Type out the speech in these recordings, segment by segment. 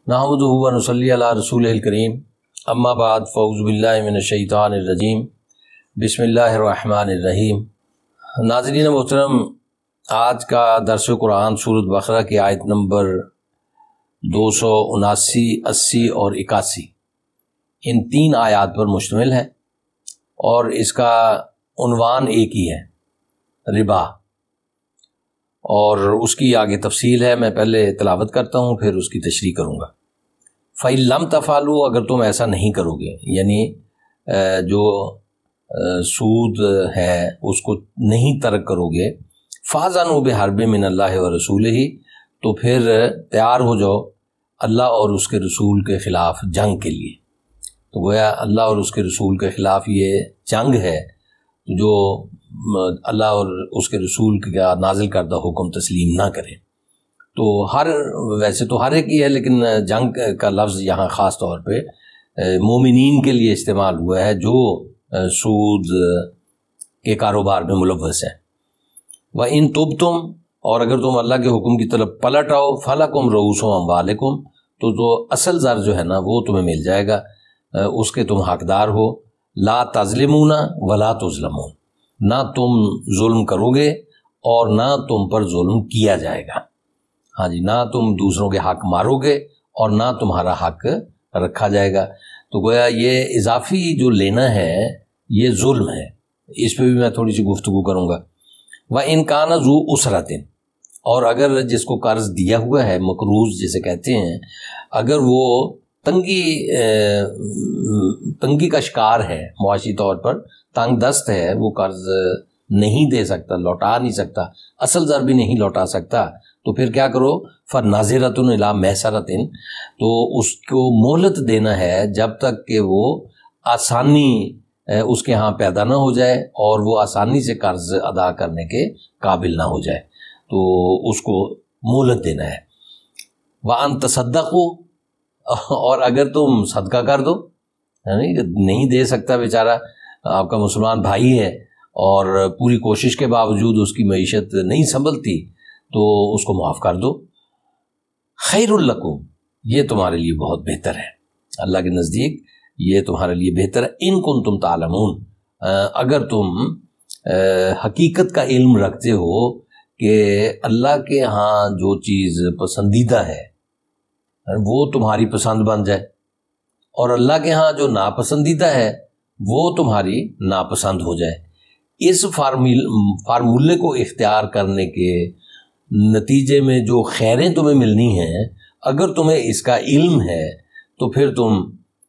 نحمدہ و نصلی علی رسولہ الکریم اما بعد فاعوذ باللہ من الشیطان الرجیم بسم اللہ الرحمن الرحیم۔ ناظرین محترم، آج کا درس قرآن سورۃ بقرہ کی آیت نمبر 279، 80 اور 81 ان تین آیات پر مشتمل ہے، اور اس کا عنوان ایک ہی ہے، ربا، اور اس کی آگے تفصیل ہے۔ میں پہلے تلاوت کرتا ہوں پھر اس کی تشریح کروں گا۔ فَإِن لَمْ تَفْعَلُوا، اگر تم ایسا نہیں کرو گے، یعنی جو سود ہے اس کو نہیں ترک کرو گے، فَأَذَنُوا بِحَرْبٍ مِّنَ اللَّهِ وَرَسُولِهِ، تو پھر تیار ہو جاؤ اللہ اور اس کے رسول کے خلاف جنگ کے لیے۔ تو گویا اللہ اور اس کے رسول کے خلاف یہ جنگ ہے جو اللہ اور اس کے رسول کا نازل کردہ حکم تسلیم نہ کرے۔ تو ویسے تو ہر ایک ہی ہے، لیکن جنگ کا لفظ یہاں خاص طور پہ مومنین کے لیے استعمال ہوا ہے جو سود کے کاروبار میں ملوث ہیں۔ وَإِن تُبْتُمْ، اور اگر تم اللہ کے حکم کی طرف پلٹ آؤ، فَلَكُمْ رُءُوسُ أَمْوَالِكُمْ، تو اصل زر جو ہے نا وہ تمہیں مل جائے گا، اس کے تم حقدار ہو۔ لا تظلمون ولا تظلمون، نہ تم ظلم کرو گے اور نہ تم پر ظلم کیا جائے گا۔ ہاں جی، نہ تم دوسروں کے حق مارو گے اور نہ تمہارا حق رکھا جائے گا۔ تو گویا یہ اضافی جو لینا ہے یہ ظلم ہے، اس پہ بھی میں تھوڑی سی گفتگو کروں گا۔ وَإِن كَانَ ذُو عُسْرَةٍ، اور اگر جس کو قرض دیا ہوا ہے، مقروض جسے کہتے ہیں، اگر وہ تنگی کا شکار ہے، معاشی طور پر تنگ دست ہے، وہ قرض نہیں دے سکتا، لوٹا نہیں سکتا، اصل زر بھی نہیں لوٹا سکتا، تو پھر کیا کرو؟ فَنَاظِرَةٌ إِلَىٰ مَيْسَرَةٍ، تو اس کو مہلت دینا ہے جب تک کہ وہ آسانی اس کے ہاں پیدا نہ ہو جائے اور وہ آسانی سے قرض ادا کرنے کے قابل نہ ہو جائے، تو اس کو مہلت دینا ہے۔ وَأَن تَصَدَّقُوا، اور اگر تم صدقہ کر دو، یعنی نہیں دے سکتا بیچارہ آپ کا مسلمان بھائی ہے اور پوری کوشش کے باوجود اس کی معیشت نہیں سنبھلتی، تو اس کو معاف کر دو۔ خیر لکم، یہ تمہارے لیے بہت بہتر ہے، اللہ کے نزدیک یہ تمہارے لیے بہتر ہے۔ ان کنتم تعلمون، اگر تم حقیقت کا علم رکھتے ہو کہ اللہ کے ہاں جو چیز پسندیدہ ہے وہ تمہاری پسند بن جائے، اور اللہ کے ہاں جو ناپسندیدہ ہے وہ تمہاری ناپسند ہو جائے۔ اس فارمولے کو اختیار کرنے کے نتیجے میں جو خیریں تمہیں ملنی ہیں، اگر تمہیں اس کا علم ہے تو پھر تم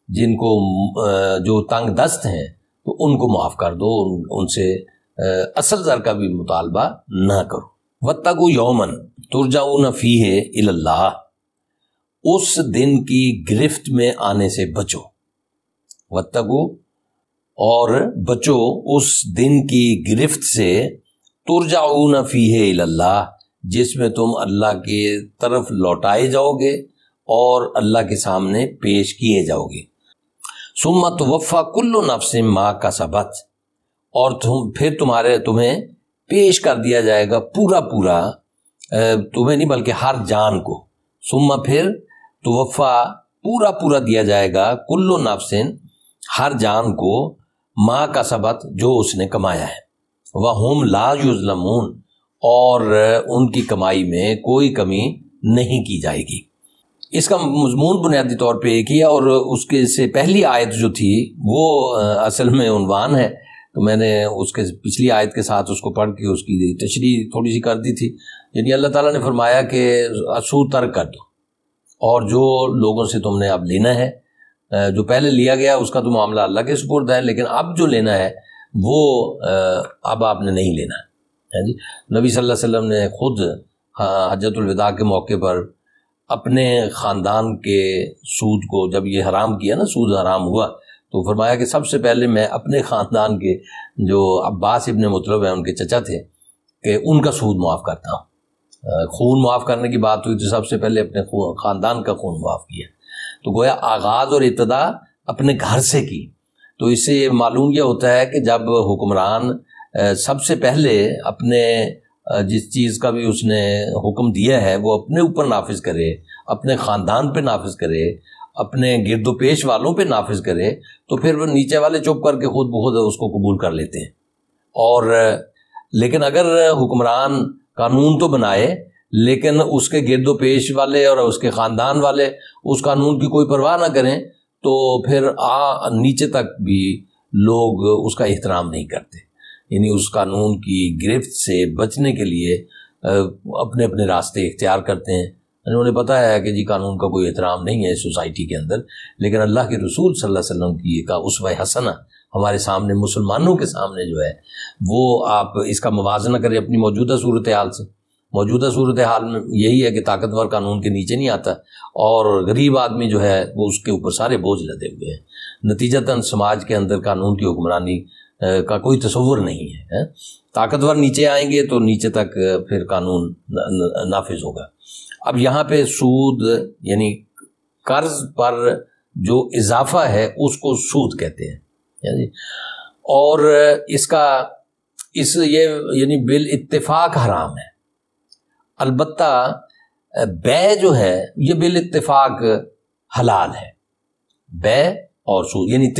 جن کو جو تنگ دست ہیں تو ان کو معاف کر دو، ان سے اصل زر کا بھی مطالبہ نہ کرو۔ وَاتَّقُوا يَوْمًا تُرْجَعُونَ فِيهِ إِلَى اللَّهِ، اس دن کی گرفت میں آنے سے بچو۔ وَاتَّقُوا، اور بچو اس دن کی گرفت سے، تُرْجَعُونَ فِيهِ إِلَى اللَّهِ، جس میں تم اللہ کی طرف لوٹائے جاؤ گے اور اللہ کے سامنے پیش کیے جاؤ گے۔ ثُمَّ تُوَفَّى كُلُّ نَفْسٍ مَا كَسَبَتْ، اور پھر تمہیں پیش کر دیا جائے گا پورا تمہیں نہیں بلکہ ہر جان کو۔ ثُمَّ پھر توفا پورا دیا جائے گا، کُلُّ نَفْسٍ ہر جان کو، مَا كَسَبَتْ جو اس نے کمایا ہے، وَهُمْ لَا يُظْلَمُونَ، اور ان کی کمائی میں کوئی کمی نہیں کی جائے گی۔ اس کا مضمون بنیادی طور پہ ایک ہی ہے، اور اس کے سے پہلی آیت جو تھی وہ اصل میں عنوان ہے، تو میں نے اس کے پچھلی آیت کے ساتھ اس کو پڑھ کے اس کی تشریح تھوڑی سی کر دی تھی۔ یعنی اللہ تعالیٰ نے فرمایا کہ سود ترک کر دو، اور جو لوگوں سے تم نے اب لینا ہے، جو پہلے لیا گیا اس کا تو معاملہ اللہ کے سپرد ہے، لیکن اب جو لینا ہے وہ اب آپ نے نہیں لینا ہے۔ جی، نبی صلی اللہ علیہ وسلم نے خود حجۃ الوداع کے موقع پر اپنے خاندان کے سود کو، جب یہ حرام کیا نا، سود حرام ہوا، تو فرمایا کہ سب سے پہلے میں اپنے خاندان کے جو عباس ابن مطلب ہیں، ان کے چچا تھے، کہ ان کا سود معاف کرتا ہوں۔ خون معاف کرنے کی بات ہوئی تو سب سے پہلے اپنے خاندان کا خون معاف کیا۔ تو گویا آغاز اور ابتدا اپنے گھر سے کی۔ تو اس سے یہ معلوم یہ ہوتا ہے کہ جب حکمران سب سے پہلے اپنے جس چیز کا بھی اس نے حکم دیا ہے وہ اپنے اوپر نافذ کرے، اپنے خاندان پہ نافذ کرے، اپنے گرد و پیش والوں پہ نافذ کرے، تو پھر وہ نیچے والے چپ کر کے خود بخود اس کو قبول کر لیتے ہیں۔ اور لیکن اگر حکمران قانون تو بنائے لیکن اس کے گرد و پیش والے اور اس کے خاندان والے اس قانون کی کوئی پرواہ نہ کریں، تو پھر نیچے تک بھی لوگ اس کا احترام نہیں کرتے، یعنی اس قانون کی گرفت سے بچنے کے لیے اپنے اپنے راستے اختیار کرتے ہیں۔ انہوں نے پتہ ہے کہ جی قانون کا کوئی احترام نہیں ہے سوسائٹی کے اندر، لیکن اللہ کے رسول صلی اللہ علیہ وسلم کی ایک اسوہ حسنہ ہمارے سامنے، مسلمانوں کے سامنے جو ہے وہ آپ اس کا موازنہ کریں اپنی موجودہ صورتحال سے۔ موجودہ صورتحال میں یہی ہے کہ طاقتور قانون کے نیچے نہیں آتا اور غریب آدمی جو ہے وہ اس کے اوپر سارے بوجھ لدے ہوئے ہیں۔ نتیجتاً سماج کے اندر قانون کی حکمرانی کا کوئی تصور نہیں ہے۔ طاقتور نیچے آئیں گے تو نیچے تک پھر قانون نافذ ہوگا۔ اب یہاں پہ سود یعنی قرض پر جو اضافہ ہے اس کو سود کہتے ہیں، اور یہ یعنی بالاتفاق حرام ہے۔ البتہ بے جو ہے یہ بالاتفاق حلال ہے، بے اور سود یعنی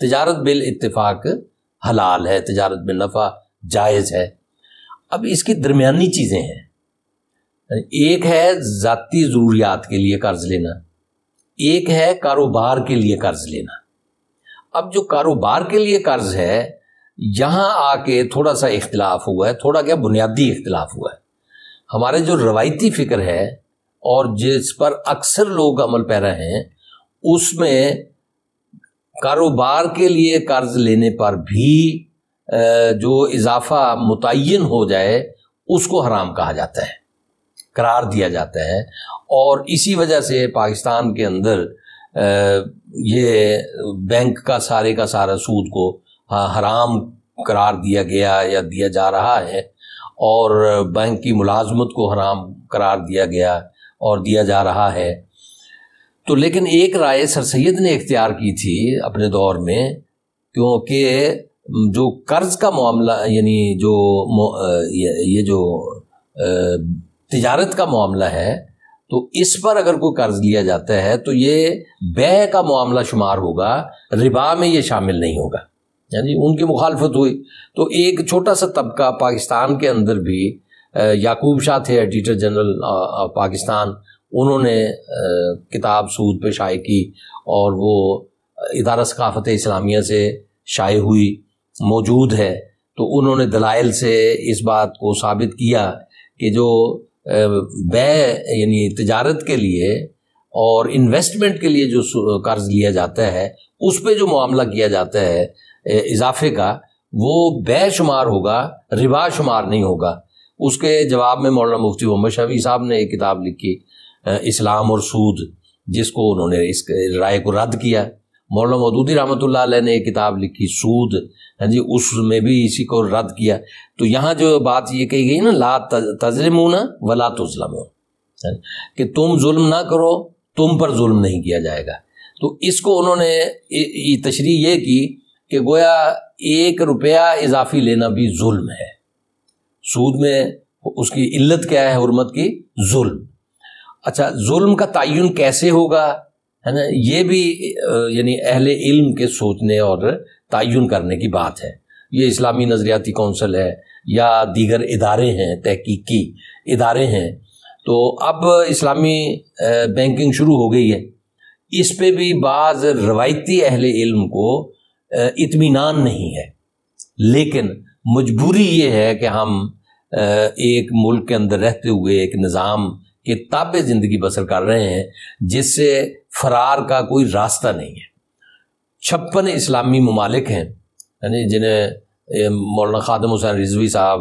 تجارت بالاتفاق حلال ہے، تجارت بالنفع جائز ہے۔ اب اس کی درمیانی چیزیں ہیں، ایک ہے ذاتی ضروریات کے لیے قرض لینا، ایک ہے کاروبار کے لیے قرض لینا۔ اب جو کاروبار کے لیے قرض ہے یہاں آ کے تھوڑا سا اختلاف ہوا ہے، تھوڑا کیا بنیادی اختلاف ہوا ہے۔ ہمارے جو روایتی فکر ہے اور جس پر اکثر لوگ عمل پیرا ہیں اس میں کاروبار کے لیے قرض لینے پر بھی جو اضافہ متعین ہو جائے اس کو حرام کہا جاتا ہے، قرار دیا جاتا ہے، اور اسی وجہ سے پاکستان کے اندر یہ بینک کا سارا سود کو حرام قرار دیا گیا یا دیا جا رہا ہے، اور بینک کی ملازمت کو حرام قرار دیا گیا اور دیا جا رہا ہے۔ تو لیکن ایک رائے سر سید نے اختیار کی تھی اپنے دور میں، کیونکہ جو قرض کا معاملہ یعنی یہ جو تجارت کا معاملہ ہے تو اس پر اگر کوئی قرض لیا جاتا ہے تو یہ بے کا معاملہ شمار ہوگا، ربا میں یہ شامل نہیں ہوگا۔ یعنی ان کی مخالفت ہوئی تو ایک چھوٹا سا طبقہ پاکستان کے اندر بھی، یعقوب شاہ تھے ایڈیٹر جنرل پاکستان، انہوں نے کتاب سود پہ شائع کی اور وہ ادارہ ثقافت اسلامیہ سے شائع ہوئی، موجود ہے۔ تو انہوں نے دلائل سے اس بات کو ثابت کیا کہ جو بے یعنی تجارت کے لیے اور انویسٹمنٹ کے لیے جو قرض لیا جاتا ہے اس پہ جو معاملہ کیا جاتا ہے اضافے کا، وہ بے شمار ہوگا، ربا شمار نہیں ہوگا۔ اس کے جواب میں مولانا مفتی محمد شفیع صاحب نے ایک کتاب لکھی اسلام اور سود، جس کو انہوں نے اس رائے کو رد کیا۔ مولانا مودودی رحمۃ اللہ علیہ نے ایک کتاب لکھی سود، اس میں بھی اسی کو رد کیا۔ تو یہاں جو بات یہ کہی گئی نا، لا تظلمون ولا تظلمون، کہ تم ظلم نہ کرو، تم پر ظلم نہیں کیا جائے گا۔ تو اس کو انہوں نے تشریح یہ کی کہ گویا 1 روپیہ اضافی لینا بھی ظلم ہے۔ سود میں اس کی علت کیا ہے حرمت کی؟ ظلم۔ اچھا، ظلم کا تعین کیسے ہوگا، ہے نا، یہ بھی یعنی اہل علم کے سوچنے اور تعین کرنے کی بات ہے۔ یہ اسلامی نظریاتی کونسل ہے یا دیگر ادارے ہیں، تحقیقی ادارے ہیں۔ تو اب اسلامی بینکنگ شروع ہو گئی ہے، اس پہ بھی بعض روایتی اہل علم کو اطمینان نہیں ہے، لیکن مجبوری یہ ہے کہ ہم ایک ملک کے اندر رہتے ہوئے ایک نظام کے تابع زندگی بسر کر رہے ہیں جس سے فرار کا کوئی راستہ نہیں ہے۔ 56 اسلامی ممالک ہیں، یعنی جنہیں مولانا خادم حسین رضوی صاحب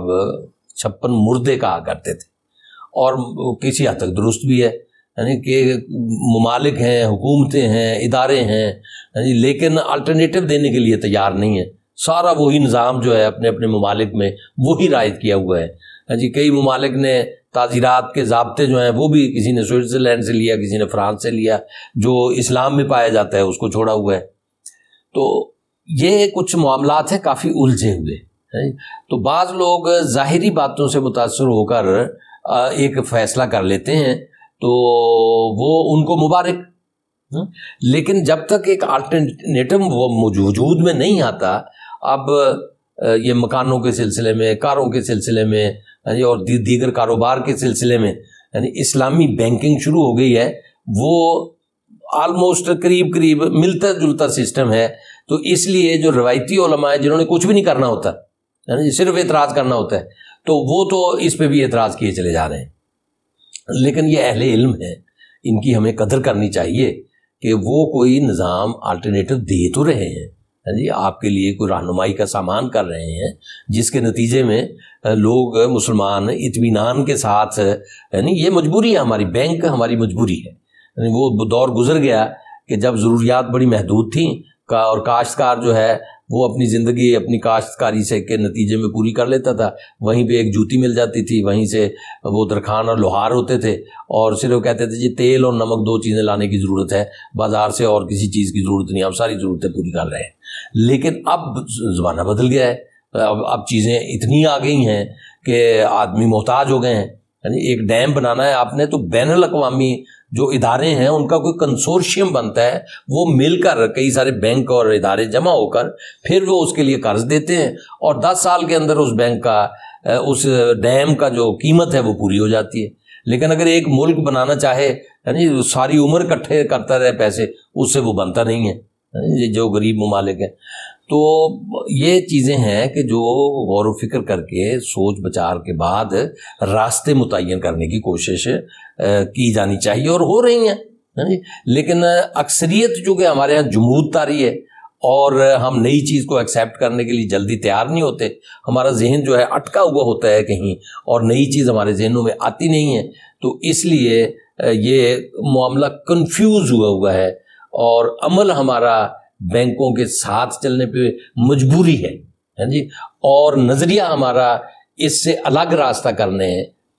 56 مردے کہا کرتے تھے، اور کسی حد تک درست بھی ہے، یعنی کہ ممالک ہیں، حکومتیں ہیں، ادارے ہیں، لیکن الٹرنیٹو دینے کے لیے تیار نہیں ہے۔ سارا وہی نظام جو ہے اپنے اپنے ممالک میں وہی رائج کیا ہوا ہے۔ کئی ممالک نے تعزیرات کے ضابطے جو ہیں وہ بھی کسی نے سوئٹزرلینڈ سے لیا، کسی نے فرانس سے لیا، جو اسلام میں پایا جاتا ہے اس کو چھوڑا ہوا ہے۔ تو یہ کچھ معاملات ہیں کافی الجھے ہوئے۔ تو بعض لوگ ظاہری باتوں سے متاثر ہو کر ایک فیصلہ کر لیتے ہیں تو وہ ان کو مبارک، لیکن جب تک ایک آلٹرنیٹو وہ وجود میں نہیں آتا، اب یہ مکانوں کے سلسلے میں، کاروں کے سلسلے میں اور دیگر کاروبار کے سلسلے میں اسلامی بینکنگ شروع ہو گئی ہے، وہ آلموسٹ قریب ملتا جلتا سسٹم ہے. تو اس لیے جو روایتی علماء جنہوں نے کچھ بھی نہیں کرنا ہوتا، صرف اعتراض کرنا ہوتا ہے، تو وہ تو اس پہ بھی اعتراض کیے چلے جا رہے ہیں. لیکن یہ اہل علم ہیں، ان کی ہمیں قدر کرنی چاہیے کہ وہ کوئی نظام آلٹرنیٹو دے تو رہے ہیں، آپ کے لیے کوئی رہنمائی کا سامان کر رہے ہیں، جس کے نتیجے میں لوگ مسلمان اطمینان کے ساتھ، یہ مجبوری ہے ہماری، بینک ہماری مجبوری ہے. وہ دور گزر گیا کہ جب ضروریات بڑی محدود تھیں اور کاشتکار جو ہے وہ اپنی زندگی اپنی کاشتکاری سے کے نتیجے میں پوری کر لیتا تھا، وہیں پہ ایک جوتی مل جاتی تھی، وہیں سے وہ درخان اور لوہار ہوتے تھے، اور صرف کہتے تھے جی تیل اور نمک 2 چیزیں لانے کی ضرورت ہے، بازار سے اور کسی چیز کی ضرورت نہیں، ہم ساری ضرورتیں پوری کر رہے ہیں. لیکن اب زمانہ بدل گیا ہے، اب چیزیں اتنی آ گئی ہیں کہ آدمی محتاج ہو گئے ہیں. ایک ڈیم بنانا ہے آپ نے تو بین الاقوامی جو ادارے ہیں ان کا کوئی کنسورشیم بنتا ہے، وہ مل کر کئی سارے بینک اور ادارے جمع ہو کر پھر وہ اس کے لیے قرض دیتے ہیں، اور 10 سال کے اندر اس بینک کا اس ڈیم کا جو قیمت ہے وہ پوری ہو جاتی ہے. لیکن اگر ایک ملک بنانا چاہے ساری عمر اکٹھے کرتا رہے پیسے، اس سے وہ بنتا نہیں ہے، جو غریب ممالک ہیں. تو یہ چیزیں ہیں کہ جو غور و فکر کر کے سوچ بچار کے بعد راستے متعین کرنے کی کوشش کی جانی چاہیے، اور ہو رہی ہیں. لیکن اکثریت جو کہ ہمارے ہاں جمود طاری ہے، اور ہم نئی چیز کو ایکسیپٹ کرنے کے لیے جلدی تیار نہیں ہوتے، ہمارا ذہن جو ہے اٹکا ہوا ہوتا ہے کہیں، اور نئی چیز ہمارے ذہنوں میں آتی نہیں ہے. تو اس لیے یہ معاملہ کنفیوز ہوا ہے، اور عمل ہمارا بینکوں کے ساتھ چلنے پہ مجبوری ہے جی، اور نظریہ ہمارا اس سے الگ راستہ کرنے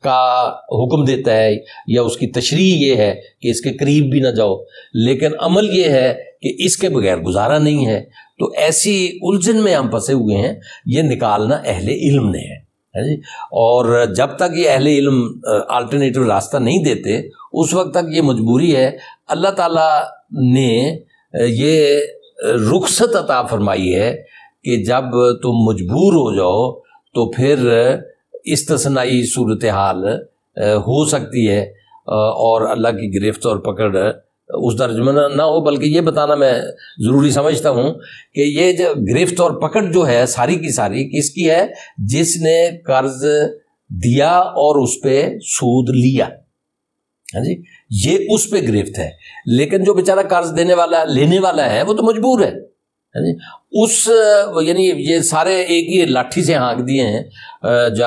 کا حکم دیتا ہے، یا اس کی تشریح یہ ہے کہ اس کے قریب بھی نہ جاؤ، لیکن عمل یہ ہے کہ اس کے بغیر گزارا نہیں ہے. تو ایسی الجھن میں ہم پھنسے ہوئے ہیں، یہ نکالنا اہل علم نے ہے جی. اور جب تک یہ اہل علم آلٹرنیٹو راستہ نہیں دیتے، اس وقت تک یہ مجبوری ہے. اللہ تعالیٰ نے یہ رخصت عطا فرمائی ہے کہ جب تم مجبور ہو جاؤ تو پھر استثنائی صورتحال ہو سکتی ہے، اور اللہ کی گرفت اور پکڑ اس درجے میں نہ ہو. بلکہ یہ بتانا میں ضروری سمجھتا ہوں کہ یہ جو گرفت اور پکڑ جو ہے ساری کی ساری کس کی ہے؟ جس نے قرض دیا اور اس پہ سود لیا، ہاں جی، یہ اس پہ گرفت ہے. لیکن جو بیچارہ قرض دینے والا لینے والا ہے وہ تو مجبور ہے. اس یعنی یہ سارے ایک ہی لاٹھی سے ہانک دیے ہیں.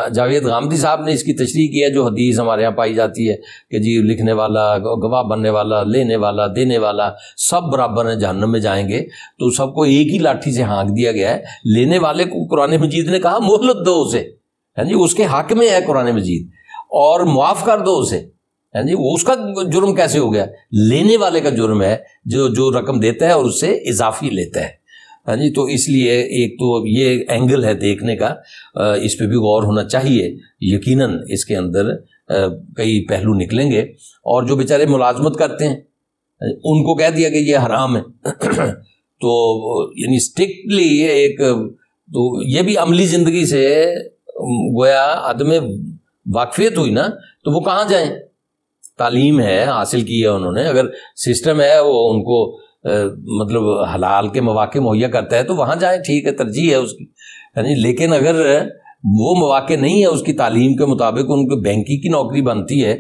جاوید غامدی صاحب نے اس کی تشریح کی ہے، جو حدیث ہمارے یہاں پائی جاتی ہے کہ جی لکھنے والا، گواہ بننے والا، لینے والا، دینے والا سب برابر ہیں، جہنم میں جائیں گے. تو سب کو ایک ہی لاٹھی سے ہانک دیا گیا ہے. لینے والے کو قرآن مجید نے کہا مہلت دو اسے، ہاں جی، اس کے حق میں ہے قرآن مجید، اور معاف کر دو اسے. ہاں جی، وہ اس کا جرم کیسے ہو گیا؟ لینے والے کا جرم ہے جو رقم دیتا ہے اور اس سے اضافی لیتا ہے. ہاں جی، تو اس لیے ایک تو یہ اینگل ہے دیکھنے کا، اس پہ بھی غور ہونا چاہیے. یقیناً اس کے اندر کئی پہلو نکلیں گے. اور جو بیچارے ملازمت کرتے ہیں ان کو کہہ دیا کہ یہ حرام ہے، تو یعنی اسٹرکٹلی ایک تو یہ بھی عملی زندگی سے گویا عدم واقفیت ہوئی نا، تو وہ کہاں جائیں؟ تعلیم ہے، حاصل کی ہے انہوں نے، اگر سسٹم ہے وہ ان کو مطلب حلال کے مواقع مہیا کرتا ہے تو وہاں جائیں، ٹھیک ہے، ترجیح ہے اس کی. یعنی لیکن اگر وہ مواقع نہیں ہے اس کی تعلیم کے مطابق، ان کو بینکی کی نوکری بنتی ہے،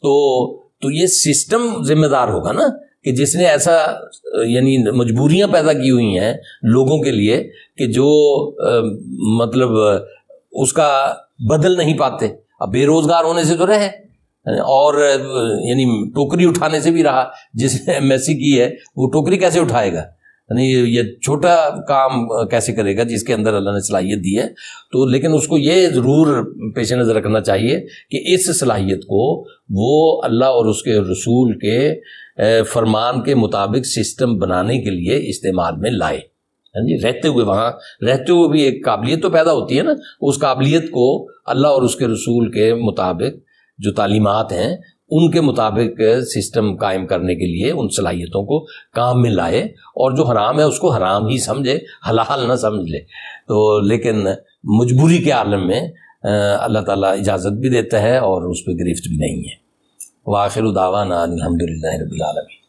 تو یہ سسٹم ذمہ دار ہوگا نا، کہ جس نے ایسا یعنی مجبوریاں پیدا کی ہوئی ہیں لوگوں کے لیے کہ جو مطلب اس کا بدل نہیں پاتے. اب بے روزگار ہونے سے تو رہے، اور یعنی ٹوکری اٹھانے سے بھی رہا. جس نے ایم ایس سی کی ہے وہ ٹوکری کیسے اٹھائے گا؟ یعنی یہ چھوٹا کام کیسے کرے گا جس کے اندر اللہ نے صلاحیت دی ہے؟ تو لیکن اس کو یہ ضرور پیش نظر رکھنا چاہیے کہ اس صلاحیت کو وہ اللہ اور اس کے رسول کے فرمان کے مطابق سسٹم بنانے کے لیے استعمال میں لائے. ہاں جی، رہتے ہوئے وہاں رہتے ہوئے بھی ایک قابلیت تو پیدا ہوتی ہے نا، اس قابلیت کو اللہ اور اس کے رسول کے مطابق جو تعلیمات ہیں ان کے مطابق سسٹم قائم کرنے کے لیے ان صلاحیتوں کو کام میں لائے، اور جو حرام ہے اس کو حرام ہی سمجھے، حلال نہ سمجھ لے۔ تو لیکن مجبوری کے عالم میں اللہ تعالیٰ اجازت بھی دیتا ہے اور اس پہ گرفت بھی نہیں ہے۔ وآخر دعوانا الحمدللہ رب العالمین۔